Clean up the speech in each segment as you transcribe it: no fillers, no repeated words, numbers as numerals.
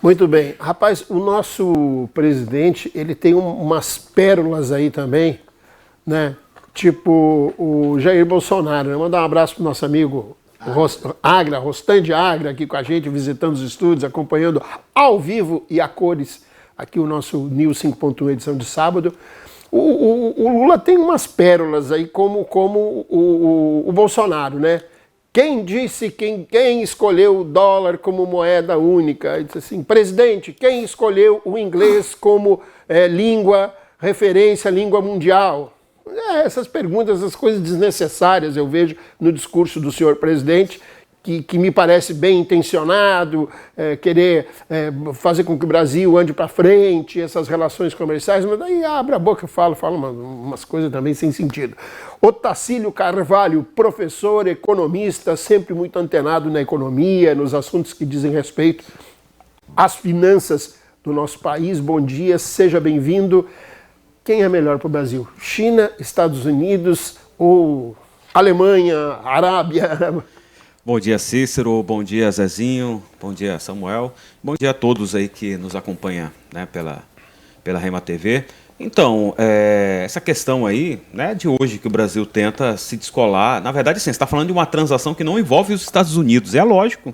Muito bem. Rapaz, o nosso presidente, ele tem umas pérolas aí também, né? Tipo o Jair Bolsonaro, né? Mandar um abraço pro nosso amigo Rostan de Agra, aqui com a gente, visitando os estúdios, acompanhando ao vivo e a cores aqui o nosso News 5.1 edição de sábado. O Lula tem umas pérolas aí como o Bolsonaro, né? Quem disse, quem escolheu o dólar como moeda única? Ele disse assim, presidente, quem escolheu o inglês como língua, referência, língua mundial? Essas perguntas, essas coisas desnecessárias eu vejo no discurso do senhor presidente, que me parece bem intencionado, querer fazer com que o Brasil ande para frente, essas relações comerciais, mas daí abre a boca e fala umas coisas também sem sentido. Otacílio Carvalho, professor, economista, sempre muito antenado na economia, nos assuntos que dizem respeito às finanças do nosso país. Bom dia, seja bem-vindo. Quem é melhor para o Brasil? China, Estados Unidos ou Alemanha, Arábia? Bom dia, Cícero. Bom dia, Zezinho. Bom dia, Samuel. Bom dia a todos aí que nos acompanham, né, pela Rema TV. Então, essa questão aí, né, de hoje que o Brasil tenta se descolar, na verdade, sim, você está falando de uma transação que não envolve os Estados Unidos, é lógico.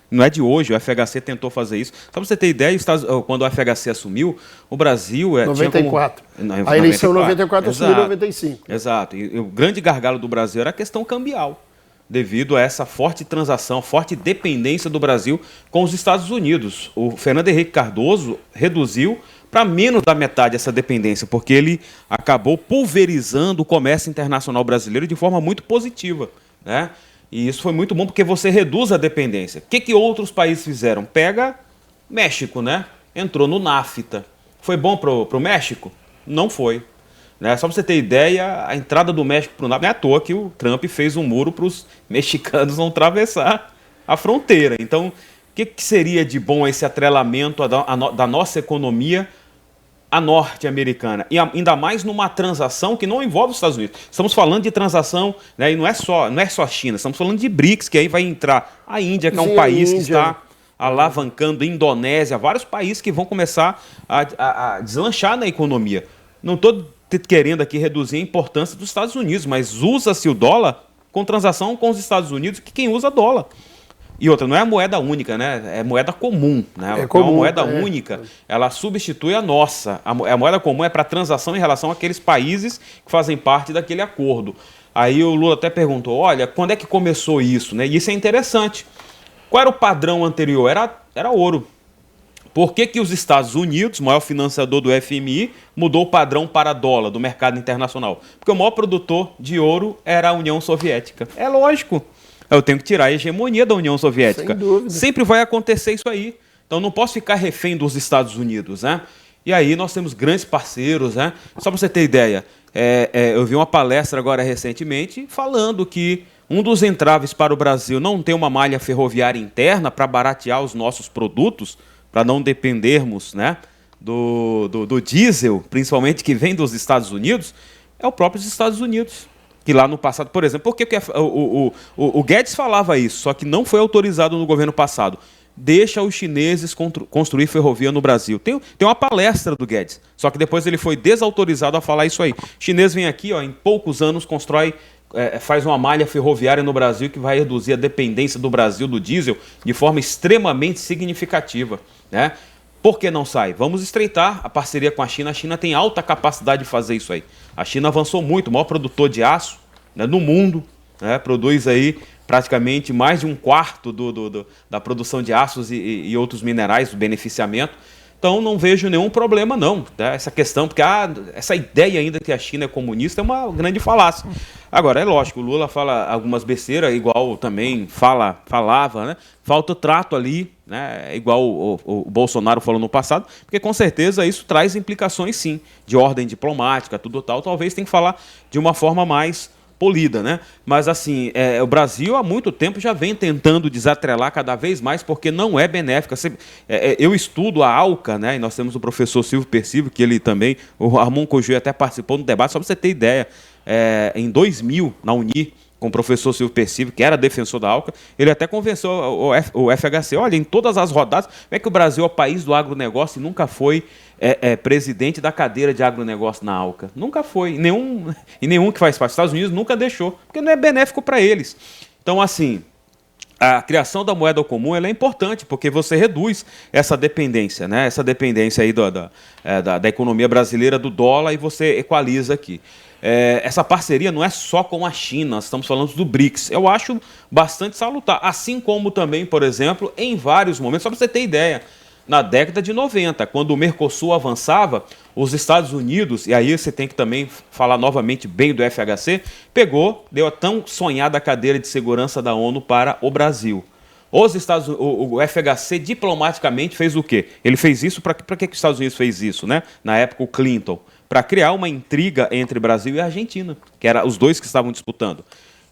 Não é de hoje, o FHC tentou fazer isso. Só para você ter ideia, quando o FHC assumiu, o Brasil... 94. A eleição 94 assumiu em 95. Exato. E o grande gargalo do Brasil era a questão cambial, devido a essa forte transação, forte dependência do Brasil com os Estados Unidos. O Fernando Henrique Cardoso reduziu para menos da metade essa dependência, porque ele acabou pulverizando o comércio internacional brasileiro de forma muito positiva, né? E isso foi muito bom porque você reduz a dependência. O que outros países fizeram? Pega México, né? Entrou no NAFTA. Foi bom pro México? Não foi. Né? Só para você ter ideia, a entrada do México para o NAFTA, não é à toa que o Trump fez um muro para os mexicanos não atravessar a fronteira. Então, o que seria de bom esse atrelamento da nossa economia a norte-americana, e ainda mais numa transação que não envolve os Estados Unidos. Estamos falando de transação, né, e não é só a China, estamos falando de BRICS, que aí vai entrar a Índia, que é um país que está alavancando, a Indonésia, vários países que vão começar a deslanchar na economia. Não estou querendo aqui reduzir a importância dos Estados Unidos, mas usa-se o dólar com transação com os Estados Unidos, que quem usa dólar. E outra, não é a moeda única, né? É moeda comum, né? Comum, uma moeda única, ela substitui a nossa. A moeda comum é para transação em relação àqueles países que fazem parte daquele acordo. Aí o Lula até perguntou, olha, quando é que começou isso, né? E isso é interessante. Qual era o padrão anterior? Era ouro. Por que os Estados Unidos, maior financiador do FMI, mudou o padrão para dólar do mercado internacional? Porque o maior produtor de ouro era a União Soviética. É lógico. Eu tenho que tirar a hegemonia da União Soviética. Sem dúvida. Sempre vai acontecer isso aí. Então não posso ficar refém dos Estados Unidos, né? E aí nós temos grandes parceiros, né? Só para você ter ideia, eu vi uma palestra agora recentemente falando que um dos entraves para o Brasil não ter uma malha ferroviária interna para baratear os nossos produtos, para não dependermos, né, do diesel, principalmente que vem dos Estados Unidos, é o próprio Estados Unidos. Que lá no passado, por exemplo, porque o Guedes falava isso, só que não foi autorizado no governo passado. Deixa os chineses construir ferrovia no Brasil. Tem uma palestra do Guedes, só que depois ele foi desautorizado a falar isso aí. O chinês vem aqui, em poucos anos faz uma malha ferroviária no Brasil que vai reduzir a dependência do Brasil do diesel de forma extremamente significativa, né? Por que não sai? Vamos estreitar a parceria com a China. A China tem alta capacidade de fazer isso aí. A China avançou muito, o maior produtor de aço, né, no mundo, né, produz aí praticamente mais de um quarto da produção de aços e outros minerais, do beneficiamento. Então não vejo nenhum problema não, tá? Essa questão, porque essa ideia ainda que a China é comunista é uma grande falácia. Agora, é lógico, o Lula fala algumas besteiras, igual também falava, né? Falta o trato ali, né? Igual o Bolsonaro falou no passado, porque com certeza isso traz implicações sim, de ordem diplomática, tudo tal, talvez tem que falar de uma forma mais polida, né? Mas assim, o Brasil há muito tempo já vem tentando desatrelar cada vez mais porque não é benéfica. Eu estudo a ALCA, né? E nós temos o professor Silvio Percivo, que ele também, o Ramon Cogê até participou no debate, só para você ter ideia, em 2000, na Uni, com o professor Silvio Percibe, que era defensor da ALCA, ele até convenceu o FHC, olha, em todas as rodadas, como é que o Brasil é o país do agronegócio e nunca foi presidente da cadeira de agronegócio na ALCA? Nunca foi, e nenhum que faz parte dos Estados Unidos nunca deixou, porque não é benéfico para eles. Então, assim, a criação da moeda comum ela é importante, porque você reduz essa dependência, né? Essa dependência aí da economia brasileira do dólar, e você equaliza aqui. Essa parceria não é só com a China, nós estamos falando do BRICS. Eu acho bastante salutar, assim como também, por exemplo, em vários momentos, só para você ter ideia, na década de 90, quando o Mercosul avançava, os Estados Unidos, e aí você tem que também falar novamente bem do FHC, deu a tão sonhada cadeira de segurança da ONU para o Brasil. O FHC diplomaticamente fez o quê? Ele fez isso, para que os Estados Unidos fez isso, né? Na época o Clinton, para criar uma intriga entre Brasil e Argentina, que eram os dois que estavam disputando.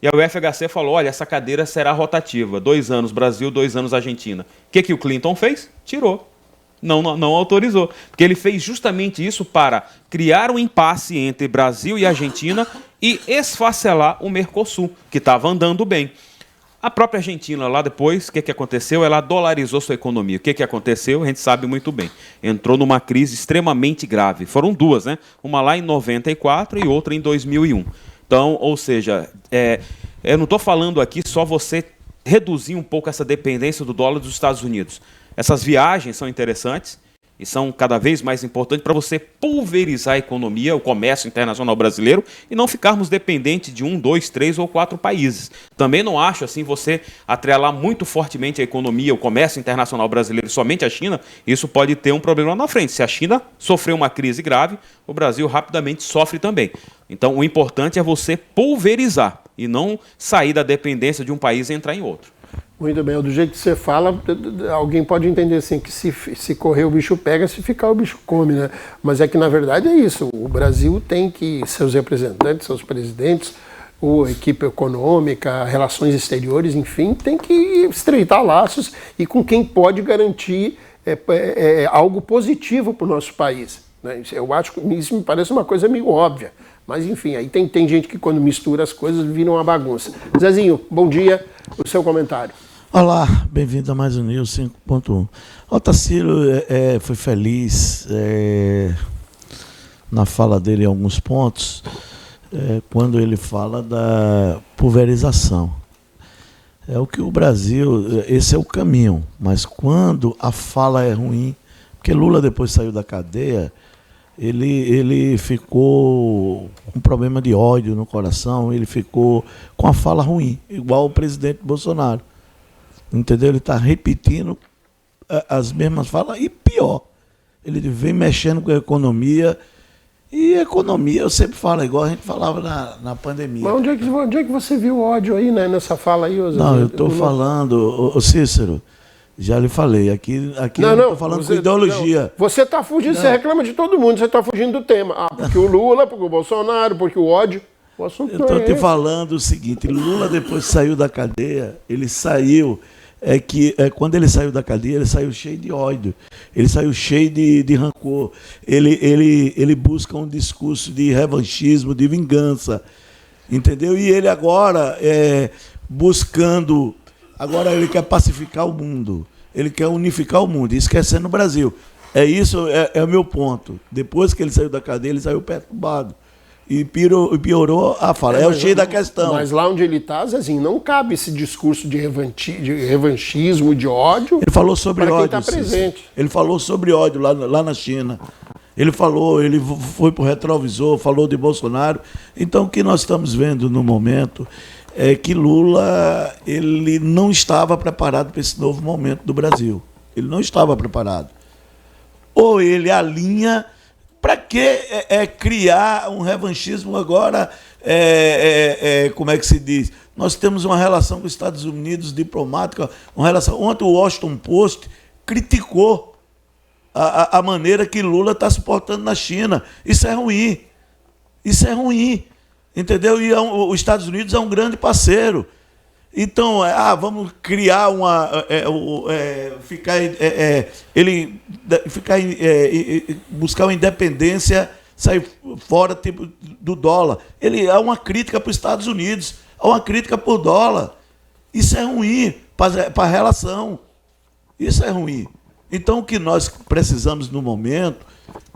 E aí o FHC falou, olha, essa cadeira será rotativa, 2 anos Brasil, 2 anos Argentina. O que o Clinton fez? Tirou. Não autorizou. Porque ele fez justamente isso para criar um impasse entre Brasil e Argentina e esfacelar o Mercosul, que estava andando bem. A própria Argentina, lá depois, o que aconteceu? Ela dolarizou sua economia. O que aconteceu? A gente sabe muito bem. Entrou numa crise extremamente grave. Foram 2, né? Uma lá em 94 e outra em 2001. Então, ou seja, eu não estou falando aqui só você reduzir um pouco essa dependência do dólar dos Estados Unidos. Essas viagens são interessantes e são cada vez mais importantes para você pulverizar a economia, o comércio internacional brasileiro e não ficarmos dependentes de 1, 2, 3 ou 4 países. Também não acho assim você atrelar muito fortemente a economia, o comércio internacional brasileiro somente à China, isso pode ter um problema lá na frente. Se a China sofrer uma crise grave, o Brasil rapidamente sofre também. Então o importante é você pulverizar e não sair da dependência de um país e entrar em outro. Muito bem, do jeito que você fala, alguém pode entender assim, que se correr o bicho pega, se ficar o bicho come, né? Mas é que na verdade é isso, o Brasil tem que, seus representantes, seus presidentes, a equipe econômica, relações exteriores, enfim, tem que estreitar laços e com quem pode garantir algo positivo para o nosso país, né? Eu acho que isso me parece uma coisa meio óbvia, mas enfim, aí tem gente que quando mistura as coisas vira uma bagunça. Zezinho, bom dia, o seu comentário. Olá, bem-vindo a mais um News 5.1. O Tarsilo foi feliz na fala dele em alguns pontos, quando ele fala da pulverização. É o que o Brasil, esse é o caminho, mas quando a fala é ruim, porque Lula depois saiu da cadeia, ele ficou com problema de ódio no coração, ele ficou com a fala ruim, igual o presidente Bolsonaro. Entendeu? Ele está repetindo as mesmas falas e pior. Ele vem mexendo com a economia. E economia, eu sempre falo, igual a gente falava na pandemia. Mas onde é que você viu ódio aí, né, nessa fala aí, Zé? Não, eu estou falando, Cícero, já lhe falei, aqui não estou falando com ideologia. Não. Você está fugindo, você reclama de todo mundo, você está fugindo do tema. Porque o Lula, porque o Bolsonaro, porque o ódio. O assunto eu estou te falando o seguinte, Lula depois saiu da cadeia, ele saiu... quando ele saiu da cadeia, ele saiu cheio de ódio, ele saiu cheio de rancor, ele busca um discurso de revanchismo, de vingança, entendeu? E ele agora, agora ele quer pacificar o mundo, ele quer unificar o mundo, esquecendo o Brasil. Isso é o meu ponto. Depois que ele saiu da cadeia, ele saiu perturbado. E piorou a fala. É o cheio da questão. Mas lá onde ele está, Zezinho, não cabe esse discurso de revanchismo, de ódio. Ele falou sobre ódio. Quem está presente. Ele falou sobre ódio lá na China. Ele foi para o retrovisor, falou de Bolsonaro. Então, o que nós estamos vendo no momento é que Lula ele não estava preparado para esse novo momento do Brasil. Ele não estava preparado. Ou ele alinha... Para que criar um revanchismo agora? Como é que se diz? Nós temos uma relação com os Estados Unidos diplomática, uma relação. Ontem o Washington Post criticou a maneira que Lula está se portando na China. Isso é ruim. Isso é ruim. Entendeu? E os Estados Unidos é um grande parceiro. Então, vamos criar buscar uma independência, sair fora do dólar. Ele é uma crítica para os Estados Unidos. a uma crítica por dólar. Isso é ruim para a relação. Isso é ruim. Então, o que nós precisamos no momento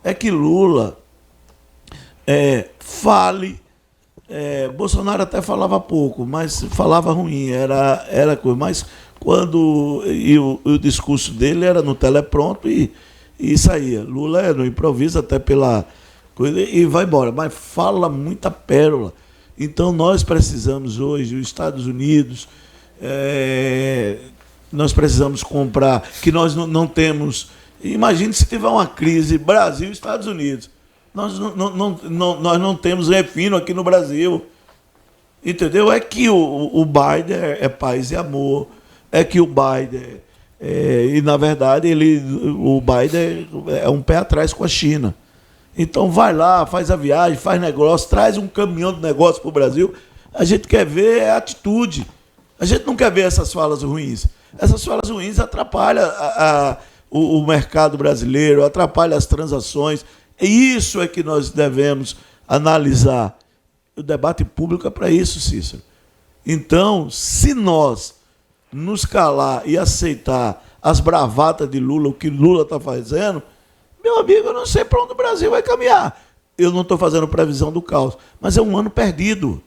é que Lula fale. Bolsonaro até falava pouco, mas falava ruim, era coisa. Mas quando o discurso dele era no telepronto e saía. Lula não improvisa até pela coisa e vai embora, mas fala muita pérola. Então nós precisamos hoje, os Estados Unidos, nós precisamos comprar, que nós não temos. Imagine se tiver uma crise Brasil e Estados Unidos. Nós não temos refino aqui no Brasil. Entendeu? É que o Biden é paz e amor. É que o Biden... e, na verdade, o Biden é um pé atrás com a China. Então, vai lá, faz a viagem, faz negócio, traz um caminhão de negócio para o Brasil. A gente quer ver a atitude. A gente não quer ver essas falas ruins. Essas falas ruins atrapalham o mercado brasileiro, atrapalham as transações. E isso é que nós devemos analisar. O debate público é para isso, Cícero. Então, se nós nos calar e aceitar as bravatas de Lula, o que Lula está fazendo, meu amigo, eu não sei para onde o Brasil vai caminhar. Eu não estou fazendo previsão do caos, mas é um ano perdido.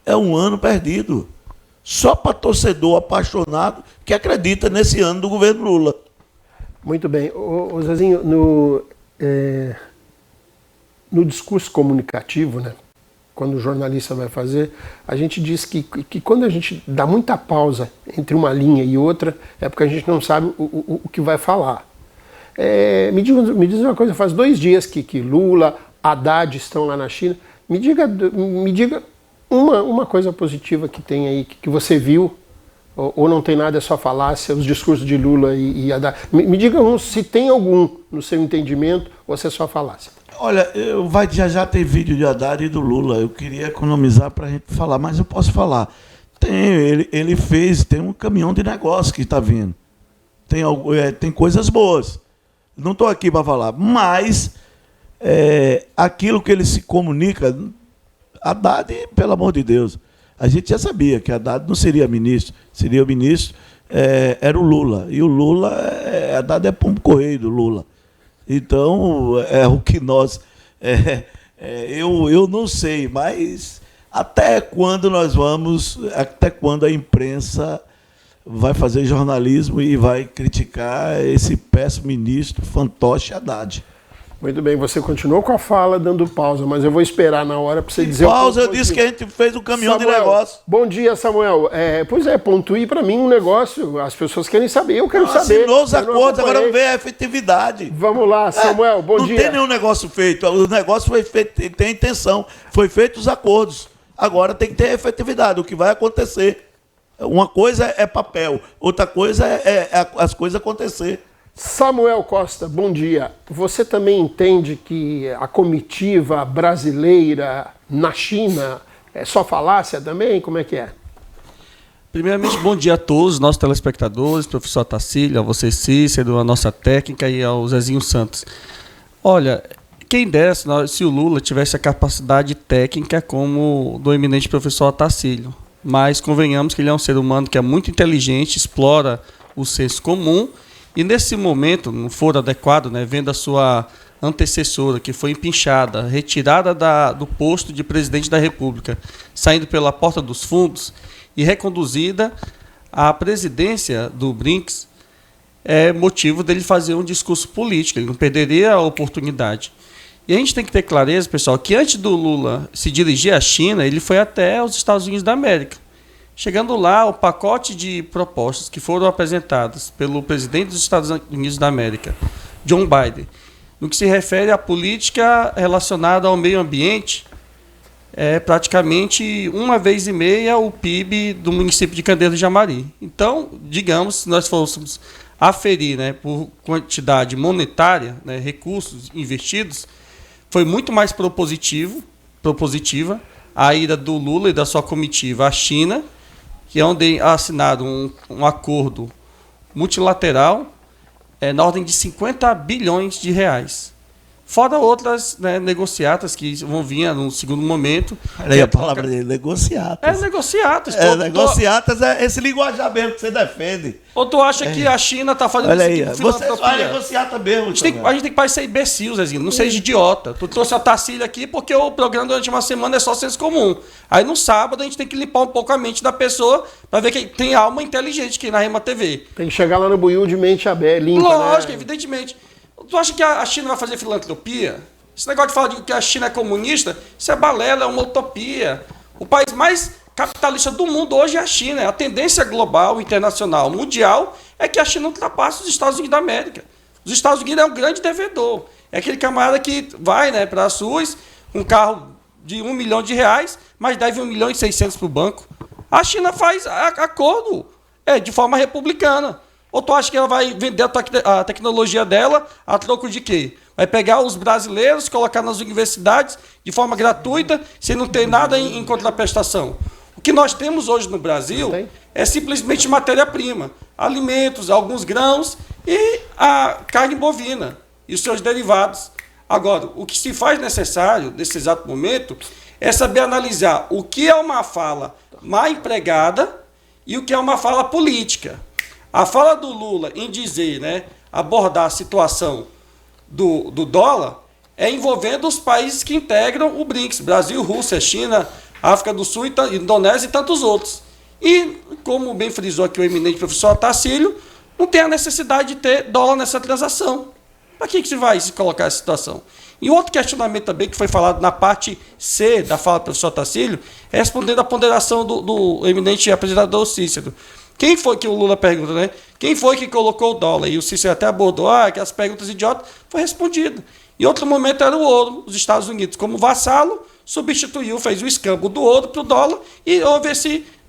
É um ano perdido. Só para torcedor apaixonado que acredita nesse ano do governo Lula. Muito bem. Ô Zezinho, no discurso comunicativo, né, quando o jornalista vai fazer, a gente diz que quando a gente dá muita pausa entre uma linha e outra, é porque a gente não sabe o que vai falar. Me diz uma coisa, faz 2 dias que Lula, Haddad estão lá na China. Me diga uma coisa positiva que tem aí, que você viu, ou não tem nada, é só falácia, os discursos de Lula e Haddad. Me diga se tem algum no seu entendimento, ou se é só falácia. Olha, já tem vídeo de Haddad e do Lula. Eu queria economizar para a gente falar, mas eu posso falar. Tem um caminhão de negócio que está vindo. Tem coisas boas. Não estou aqui para falar, mas aquilo que ele se comunica, Haddad, pelo amor de Deus, a gente já sabia que Haddad não seria ministro, seria o ministro, era o Lula. E o Lula, Haddad é pombo correio do Lula. Então, é o que nós... eu não sei, mas até quando a imprensa vai fazer jornalismo e vai criticar esse péssimo ministro, fantoche Haddad? Muito bem, você continuou com a fala dando pausa, mas eu vou esperar na hora para você dizer... Pausa, eu disse que a gente fez um caminhão de negócio. Bom dia, Samuel. Pois pontue para mim um negócio, as pessoas querem saber, eu quero saber. Assinou os acordos, agora vamos ver a efetividade. Vamos lá, Samuel, bom dia. Não tem nenhum negócio feito, o negócio foi feito, tem intenção, foi feito os acordos. Agora tem que ter efetividade, o que vai acontecer. Uma coisa é papel, outra coisa é as coisas acontecer. Samuel Costa, bom dia. Você também entende que a comitiva brasileira na China é só falácia também? Como é que é? Primeiramente, bom dia a todos, nossos telespectadores, professor Tacílio, a você, Cícero, a nossa técnica e ao Zezinho Santos. Olha, quem desse, se o Lula tivesse a capacidade técnica como do eminente professor Tacílio, mas convenhamos que ele é um ser humano que é muito inteligente, explora o senso comum. E nesse momento, não for adequado, né, vendo a sua antecessora, que foi empinchada, retirada do posto de presidente da República, saindo pela porta dos fundos e reconduzida à presidência do BRICS, é motivo dele fazer um discurso político, ele não perderia a oportunidade. E a gente tem que ter clareza, pessoal, que antes do Lula se dirigir à China, ele foi até os Estados Unidos da América. Chegando lá, o pacote de propostas que foram apresentadas pelo presidente dos Estados Unidos da América, John Biden, no que se refere à política relacionada ao meio ambiente, é praticamente 1,5 vezes o PIB do município de Candeeiro de Jamari. Então, digamos, se nós fôssemos aferir, né, por quantidade monetária, né, recursos investidos, foi muito mais propositiva a ida do Lula e da sua comitiva à China, que é onde assinaram um acordo multilateral na ordem de 50 bilhões de reais. Fora outras, né, negociatas que vão vir num segundo momento. Aí a palavra dele, negociatas. É negociatas. Negociatas é esse linguajar mesmo que você defende. Ou tu acha que a China está fazendo Olha aí, tipo de você filantropia? vai negociata mesmo. A gente tem que parecer imbecil, Zezinho. Não seja idiota. Tu trouxe a Tacília aqui porque o programa durante uma semana é só senso comum. Aí no sábado a gente tem que limpar um pouco a mente da pessoa para ver que tem alma inteligente aqui na Rema TV. Tem que chegar lá no Buiú de mente aberta, limpa, Lógico, né? evidentemente. Tu acha que a China vai fazer filantropia? Esse negócio de falar de que a China é comunista, isso é balela, é uma utopia. O país mais capitalista do mundo hoje é a China. A tendência global, internacional, mundial, é que a China ultrapasse os Estados Unidos da América. Os Estados Unidos é um grande devedor. É aquele camarada que vai, né, para a SUS, um carro de R$1 milhão, mas deve 1.600.000 para o banco. A China faz acordo de forma republicana. Ou tu acha que ela vai vender a tecnologia dela a troco de quê? Vai pegar os brasileiros, colocar nas universidades de forma gratuita, sem não ter nada em contraprestação. O que nós temos hoje no Brasil é simplesmente matéria-prima. Alimentos, alguns grãos e a carne bovina e os seus derivados. Agora, o que se faz necessário, nesse exato momento, é saber analisar o que é uma fala mal empregada e o que é uma fala política. A fala do Lula em dizer, né, abordar a situação do dólar é envolvendo os países que integram o BRICS, Brasil, Rússia, China, África do Sul, Indonésia e tantos outros. E, como bem frisou aqui o eminente professor Tacílio, não tem a necessidade de ter dólar nessa transação. Para que se vai se colocar essa situação? E outro questionamento também que foi falado na parte C da fala do professor Tacílio é respondendo à ponderação do eminente apresentador Cícero. Quem foi que o Lula pergunta, né? Quem foi que colocou o dólar? E o Cícero até abordou, aquelas perguntas idiotas, foi respondido. Em outro momento era o ouro, os Estados Unidos, como vassalo, substituiu, fez o escambo do ouro para o dólar e houve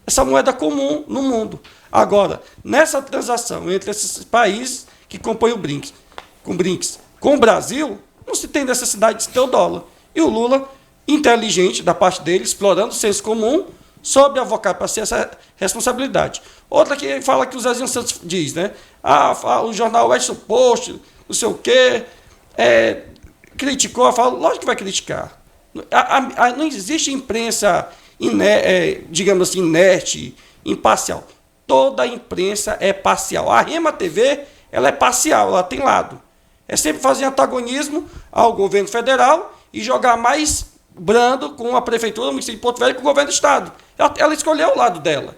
essa moeda comum no mundo. Agora, nessa transação entre esses países que compõem o BRICS, com o Brasil, não se tem necessidade de ter o dólar. E o Lula, inteligente da parte dele, explorando o senso comum, soube avocar para si essa responsabilidade. Outra que fala que o Zezinho Santos diz, né? O jornal Washington Post, não sei o quê, criticou, fala, lógico que vai criticar. Não existe imprensa, digamos assim, inerte, imparcial. Toda a imprensa é parcial. A Rema TV, ela é parcial, ela tem lado. É sempre fazer antagonismo ao governo federal e jogar mais brando com a prefeitura, o município de Porto Velho, com o governo do estado. Ela escolheu o lado dela.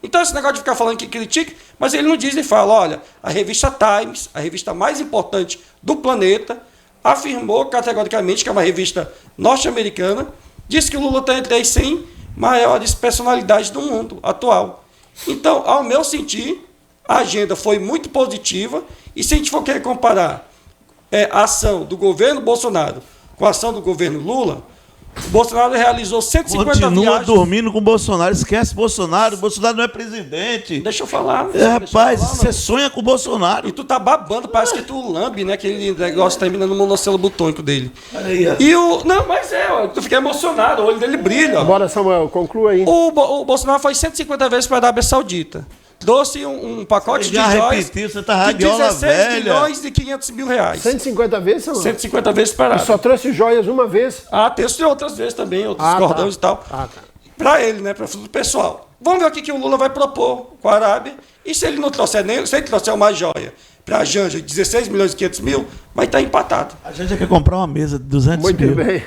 Então, esse negócio de ficar falando que critica, mas ele não diz, ele fala, olha, a revista Times, a revista mais importante do planeta, afirmou categoricamente, que é uma revista norte-americana, disse que o Lula está entre as 100 maiores personalidades do mundo atual. Então, ao meu sentir, a agenda foi muito positiva, e se a gente for querer comparar a ação do governo Bolsonaro com a ação do governo Lula, o Bolsonaro realizou 150 Continua viagens. dormindo com o Bolsonaro, esquece Bolsonaro não é presidente. Deixa eu falar. Rapaz, você sonha com o Bolsonaro. E tu tá babando, parece que tu lambe, né? Aquele negócio termina no monocelo butônico dele. Aí, Não, mas tu fica emocionado, o olho dele brilha. Bora, Samuel, conclua aí. O Bolsonaro foi 150 vezes para a Arábia Saudita. Trouxe um pacote de já joias repetiu, você tá de radiola 16 velha. milhões e 500 mil reais. 150 vezes, Samuel? 150 vezes para a E Arábia. só trouxe joias uma vez? Tem outras vezes também, outros Ah, cordões tá. e tal. Ah, tá. Para ele, né? Para o pessoal. Vamos ver o que o Lula vai propor com a Arábia. E se ele não trouxer se ele trouxer uma joia para a Janja de 16 milhões e 500 mil, vai estar empatado. A gente quer comprar uma mesa de 200 Muito mil. bem.